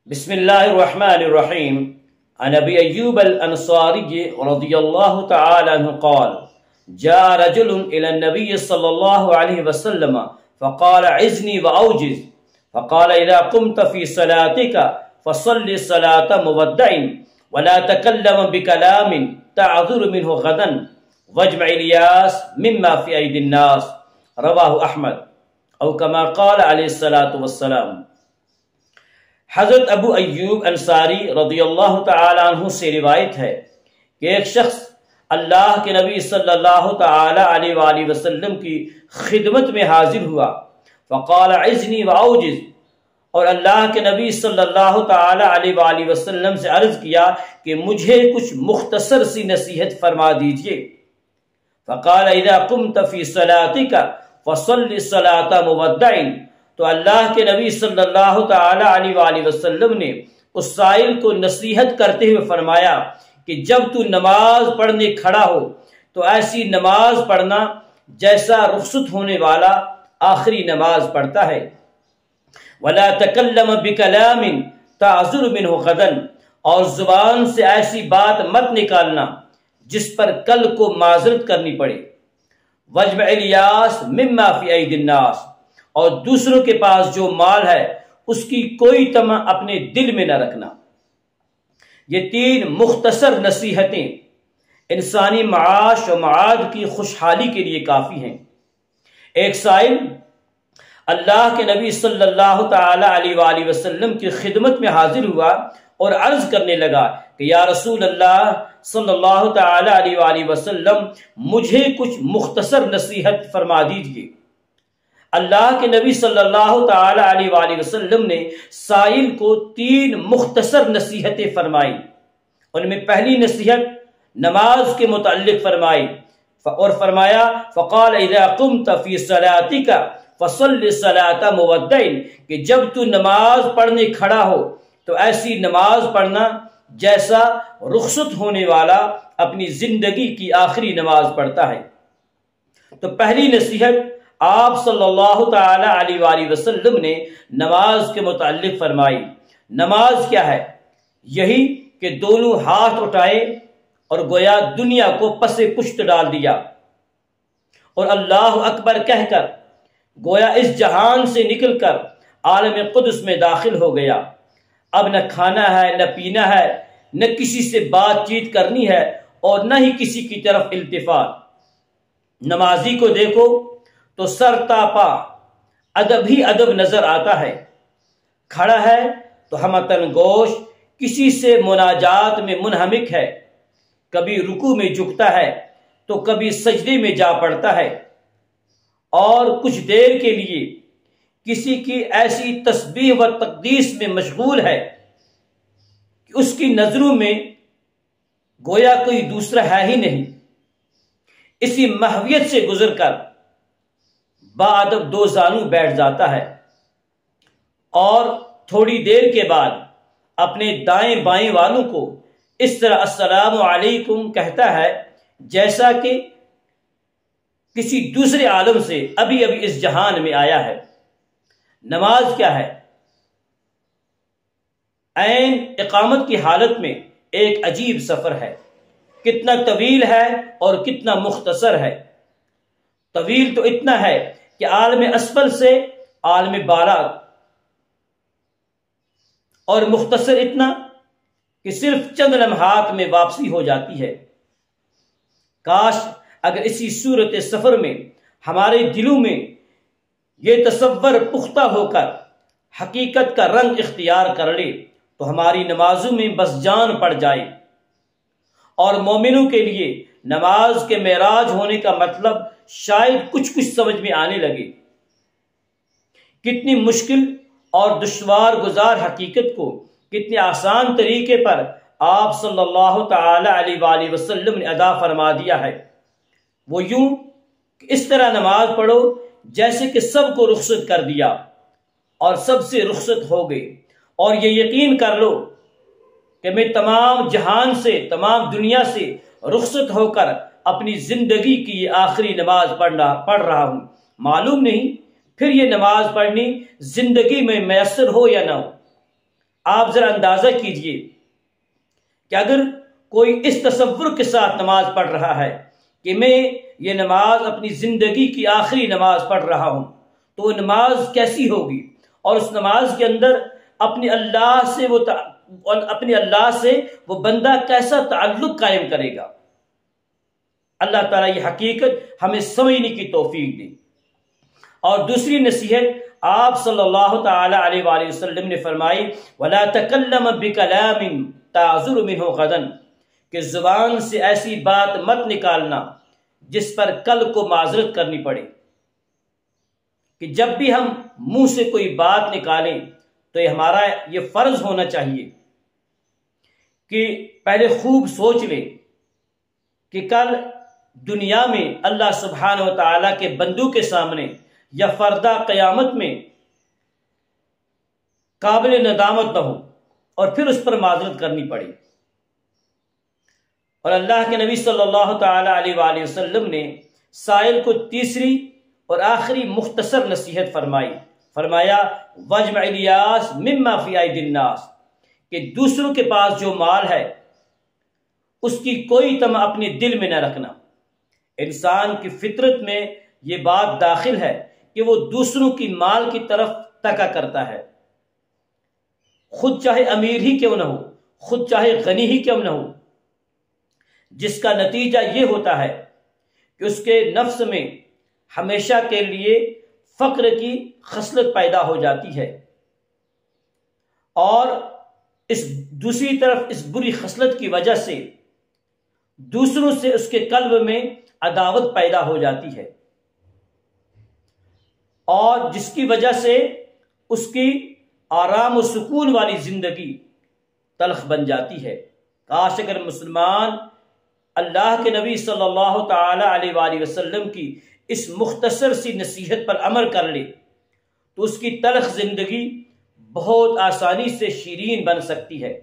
بسم الله الرحمن الرحيم. عن أبي أيوب الأنصاري رضي الله تعالى عنه قال: جاء رجل إلى النبي صلى الله عليه وسلم فقال: عزني وأوجز. فقال: إذا قمت في صلاتك فصل صلاة مودع ولا تكلم بكلام تعذر منه غدا واجمع الياس مما في أيدي الناس. رواه أحمد أو كما قال عليه الصلاة والسلام. حضرت ابو ایوب انصاری رضی اللہ تعالی عنہ سے روایت ہے کہ ایک شخص اللہ کے نبی صلی اللہ تعالی علیہ وآلہ وسلم کی خدمت میں حاضر ہوا. فقال: عزنی واوجز. اور اللہ کے نبی صلی اللہ تعالی علیہ وآلہ وسلم سے عرض کیا کہ مجھے کچھ مختصر سی نصیحت فرما دیجئے. فقال: اذا قمت فی صلاتک فصل صلاة مودع. تو اللہ کے نبی صلی اللہ تعالی علیہ وآلہ وسلم نے اس سائل کو نصیحت کرتے ہوئے فرمایا کہ جب تو نماز پڑھنے کھڑا ہو تو ایسی نماز پڑھنا جیسا رخصت ہونے والا آخری نماز پڑھتا ہے. وَلَا تَكَلَّمَ بِكَلَامٍ تَعْذُرُ مِنْهُ غَدًا. اور زبان سے ایسی بات مت نکالنا جس پر کل کو معذرت کرنی پڑے. وَاجْمَعِ الْيَاسِ مِمَّا فِي أَيْدِي النَّاسِ. اور دوسروں کے پاس جو مال ہے اس کی کوئی طمع اپنے دل میں نہ رکھنا. یہ تین مختصر نصیحتیں انسانی معاش و معاد کی خوشحالی کے لیے کافی ہیں. ایک سائل اللہ کے نبی صلی اللہ تعالی علیہ وآلہ وسلم کی خدمت میں حاضر ہوا اور عرض کرنے لگا کہ یا رسول اللہ صلی اللہ تعالی علیہ وآلہ وسلم مجھے کچھ مختصر نصیحت فرما دیجیے. اللہ کے نبی صلی اللہ تعالی علیہ وآلہ وسلم نے سائل کو تین مختصر نصیحتیں فرمائی. ان میں پہلی نصیحت نماز کے متعلق فرمائی اور فرمایا: فقال اذا قمت فی صلاتک فصل صلاة مودع. کہ جب تو نماز پڑھنے کھڑا ہو تو ایسی نماز پڑھنا جیسا رخصت ہونے والا اپنی زندگی کی آخری نماز پڑھتا ہے. تو پہلی نصیحت آپ صلی اللہ تعالی علیہ وآلہ وسلم نے نماز کے متعلق فرمائی. نماز کیا ہے؟ یہی کہ دونوں ہاتھ اٹھائے اور گویا دنیا کو پس پشت ڈال دیا اور اللہ اکبر کہہ کر گویا اس جہان سے نکل کر عالم قدس میں داخل ہو گیا. اب نہ کھانا ہے، نہ پینا ہے، نہ کسی سے بات چیت کرنی ہے اور نہ ہی کسی کی طرف التفات. نمازی کو دیکھو تو سر تا پا ادب ہی ادب نظر آتا ہے. کھڑا ہے تو ہمتن گوش کسی سے مناجات میں منہمک ہے. کبھی رکوع میں جھکتا ہے تو کبھی سجدے میں جا پڑتا ہے اور کچھ دیر کے لیے کسی کی ایسی تسبیح و تقدیس میں مشغول ہے کہ اس کی نظروں میں گویا کوئی دوسرا ہے ہی نہیں. اسی محویت سے گزر کر بادب دو زانو بیٹھ جاتا ہے اور تھوڑی دیر کے بعد اپنے دائیں بائیں والوں کو اس طرح السلام علیکم کہتا ہے جیسا کہ کسی دوسرے عالم سے ابھی اس جہان میں آیا ہے. نماز کیا ہے؟ عین اقامت کی حالت میں ایک عجیب سفر ہے. کتنا طویل ہے اور کتنا مختصر ہے. طویل تو اتنا ہے کہ عالم اسفل سے عالم بالا، اور مختصر اتنا کہ صرف چند لمحات میں واپسی ہو جاتی ہے. کاش اگر اسی صورت سفر میں ہمارے دلوں میں یہ تصور پختہ ہو کر حقیقت کا رنگ اختیار کر لے تو ہماری نمازوں میں بس جان پڑ جائے اور مومنوں کے لیے نماز کے معراج ہونے کا مطلب شاید کچھ سمجھ میں آنے لگے. کتنی مشکل اور دشوار گزار حقیقت کو کتنے آسان طریقے پر آپ صلی اللہ تعالی علیہ وآلہ وسلم نے ادا فرما دیا ہے. وہ یوں کہ اس طرح نماز پڑھو جیسے کہ سب کو رخصت کر دیا اور سب سے رخصت ہو گئے، اور یہ یقین کر لو کہ میں تمام جہان سے، تمام دنیا سے رخصت ہو کر اپنی زندگی کی یہ آخری نماز پڑھ رہا ہوں. معلوم نہیں پھر یہ نماز پڑھنی زندگی میں میسر ہو یا نہ ہو. آپ ذرا اندازہ کیجئے کہ اگر کوئی اس تصور کے ساتھ نماز پڑھ رہا ہے کہ میں یہ نماز اپنی زندگی کی آخری نماز پڑھ رہا ہوں، تو وہ نماز کیسی ہوگی، اور اس نماز کے اندر اپنے اللہ سے وہ بندہ کیسا تعلق قائم کرے گا۔ اللہ تعالیٰ یہ حقیقت ہمیں سمجھنے کی توفیق دے۔ اور دوسری نصیحت آپ صلی اللہ تعالی علیہ وآلہ وسلم نے فرمائی وَلَا تَكَلَّمَ بِكَلَامٍ تَعْذُرُ مِنْهُ غَدًا، کہ زبان سے ایسی بات مت نکالنا جس پر کل کو معذرت کرنی پڑے۔ کہ جب بھی ہم منہ سے کوئی بات نکالیں تو یہ ہمارا یہ فرض ہونا چاہیے کہ پہلے خوب سوچ لیں کہ کل دنیا میں اللہ سبحانہ و تعالیٰ کے بندوں کے سامنے یا فردہ قیامت میں قابل ندامت نہ ہو اور پھر اس پر معذرت کرنی پڑے۔ اور اللہ کے نبی صلی اللہ تعالی علیہ وآلہ وسلم نے سائل کو تیسری اور آخری مختصر نصیحت فرمایا وَجْمَعِ الْيَاسِ مِمَّا فِي أَيْدِي النَّاسِ، کہ دوسروں کے پاس جو مال ہے اس کی کوئی طمع اپنے دل میں نہ رکھنا۔ انسان کی فطرت میں یہ بات داخل ہے کہ وہ دوسروں کی مال کی طرف تکا کرتا ہے، خود چاہے امیر ہی کیوں نہ ہو، خود چاہے غنی ہی کیوں نہ ہو، جس کا نتیجہ یہ ہوتا ہے کہ اس کے نفس میں ہمیشہ کے لیے فقر کی خصلت پیدا ہو جاتی ہے، اور دوسری طرف اس بری خصلت کی وجہ سے دوسروں سے اس کے قلب میں عداوت پیدا ہو جاتی ہے، اور جس کی وجہ سے اس کی آرام و سکون والی زندگی تلخ بن جاتی ہے۔ کاش اگر مسلمان اللہ کے نبی صلی اللہ تعالی علیہ وآلہ وسلم کی اس مختصر سی نصیحت پر عمل کر لے تو اس کی تلخ زندگی بہت آسانی سے شیرین بن سکتی ہے۔